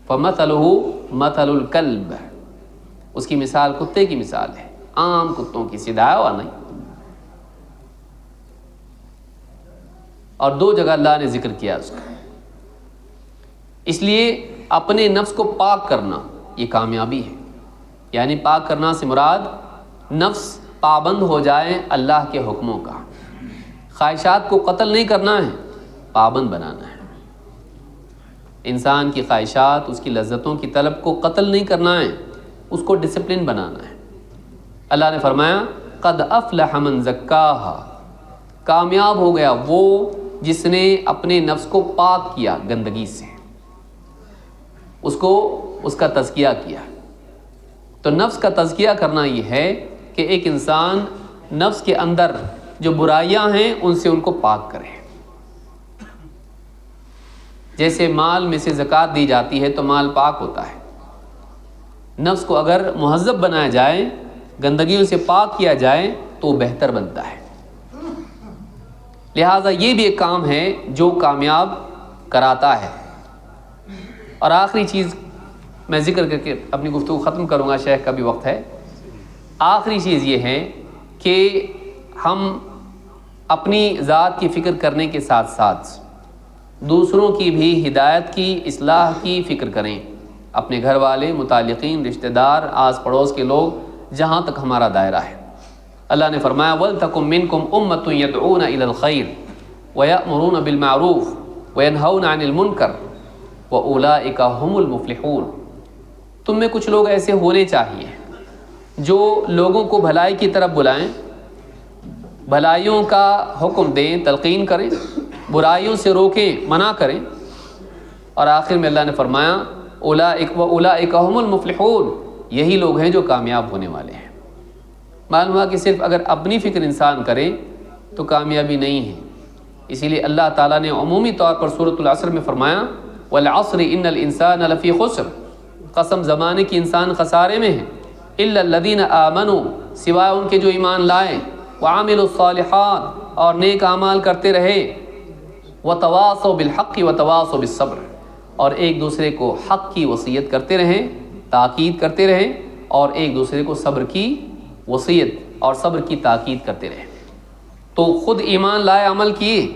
فَمَثَلُهُ مَثَلُ الْكَلْبِ، اس کی مثال کتے کی مثال ہے، عام کتوں کی، سدھایا ہوا نہیں. اور 2 جگہ اللہ نے ذکر کیا اس کا. اس لیے اپنے نفس کو پاک کرنا یہ کامیابی ہے. یعنی پاک کرنا سے مراد نفس پابند ہو جائے اللہ کے حکموں کا. خواہشات کو قتل نہیں کرنا ہے، پابند بنانا ہے. انسان کی خواہشات، اس کی لذتوں کی طلب کو قتل نہیں کرنا ہے، اس کو ڈسپلن بنانا ہے. اللہ نے فرمایا قد افلح من زکاہا، کامیاب ہو گیا وہ جس نے اپنے نفس کو پاک کیا گندگی سے، اس کا تزکیہ کیا. تو نفس کا تزکیہ کرنا یہ ہے کہ ایک انسان نفس کے اندر جو برائیاں ہیں ان سے ان کو پاک کرے. جیسے مال میں سے زکوٰۃ دی جاتی ہے تو مال پاک ہوتا ہے. نفس کو اگر مہذب بنایا جائے، گندگیوں سے پاک کیا جائے تو بہتر بنتا ہے. لہٰذا یہ بھی ایک کام ہے جو کامیاب کراتا ہے. اور آخری چیز میں ذکر کر کے اپنی گفتگو ختم کروں گا، شیخ کا بھی وقت ہے. آخری چیز یہ ہے کہ ہم اپنی ذات کی فکر کرنے کے ساتھ ساتھ دوسروں کی بھی ہدایت کی، اصلاح کی فکر کریں. اپنے گھر والے، متعلقین، رشتہ دار، آس پڑوس کے لوگ، جہاں تک ہمارا دائرہ ہے. اللہ نے فرمایا وَلْتَكُمْ مِنْكُمْ أُمَّةٌ يَدْعُونَ إِلَى الْخَيْرِ وَيَأْمُرُونَ بِالْمَعْرُوفِ وَيَنْهَوْنَ عَنِ الْمُنْكَرِ وَأُولَئِكَ هُمُ الْمُفْلِحُونَ. تم میں کچھ لوگ ایسے ہونے چاہیے جو لوگوں کو بھلائی کی طرف بلائیں، بھلائیوں کا حکم دیں، تلقین کریں، برائیوں سے روکیں، منع کریں. اور آخر میں اللہ نے فرمایا اولئک هم المفلحون، یہی لوگ ہیں جو کامیاب ہونے والے ہیں. معلوم ہوا کہ صرف اگر اپنی فکر انسان کرے تو کامیابی نہیں ہے، اسی لیے اللہ تعالیٰ نے عمومی طور پر سورۃ العصر میں فرمایا والعصر ان الانسان لفی خسر، قسم زمانے کی انسان خسارے میں ہے، الا الذین آمنوا، سوائے ان کے جو ایمان لائے، وعملوا الصالحات، اور نیک اعمال کرتے رہے، وتواصوا بالحق وتواصوا بالصبر، اور ایک دوسرے کو حق کی وصیت کرتے رہیں، تاکید کرتے رہیں، اور ایک دوسرے کو صبر کی وصیت اور صبر کی تاکید کرتے رہیں۔ تو خود ایمان لائے، عمل کیے،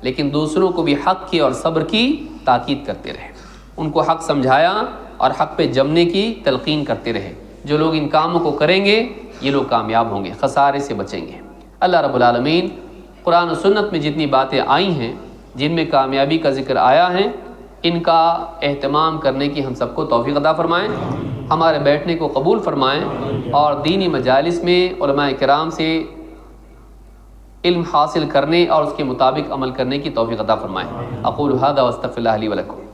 لیکن دوسروں کو بھی حق کی اور صبر کی تاکید کرتے رہے، ان کو حق سمجھایا اور حق پہ جمنے کی تلقین کرتے رہے۔ جو لوگ ان کاموں کو کریں گے یہ لوگ کامیاب ہوں گے، خسارے سے بچیں گے۔ اللہ رب العالمین قرآن و سنت میں جتنی باتیں آئی ہیں جن میں کامیابی کا ذکر آیا ہے، ان کا اہتمام کرنے کی ہم سب کو توفیق عطا فرمائیں، ہمارے بیٹھنے کو قبول فرمائیں، اور دینی مجالس میں علماء کرام سے علم حاصل کرنے اور اس کے مطابق عمل کرنے کی توفیق عطا فرمائیں۔ اقول ھذا واستغفر اللہ لی ولکم۔